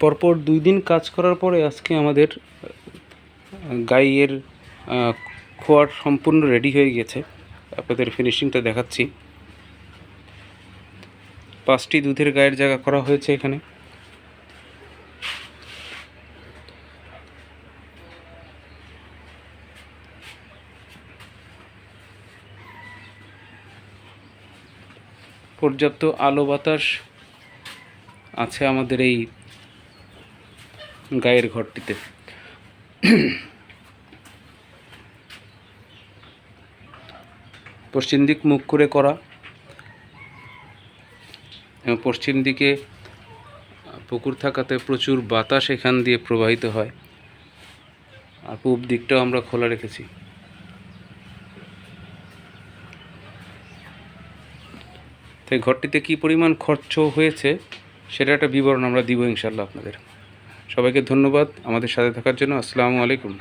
পরপর 2 দিন কাজ করার পরে আজকে আমাদের গাইয়ের খোয়ার সম্পূর্ণ রেডি হয়ে গেছে। আপনাদের ফিনিশিংটা দেখাচ্ছি। 5টি দুধের গায়ের জায়গা করা হয়েছে এখানে। পর্যাপ্ত আলো বাতাস আছে আমাদের এই গায়ের ঘরটিতে। পশ্চিম দিক মুখ করে করা এবং পশ্চিম দিকে পুকুর থাকাতে প্রচুর বাতাস এখান দিয়ে প্রবাহিত হয়, আর পূব দিকটাও আমরা খোলা রেখেছি। তাই ঘরটিতে কী পরিমাণ খরচ হয়েছে সেটা একটা বিবরণ আমরা দিব ইনশাআল্লাহ আপনাদের। সবাইকে ধন্যবাদ আমাদের সাথে থাকার জন্য। আসসালামু আলাইকুম।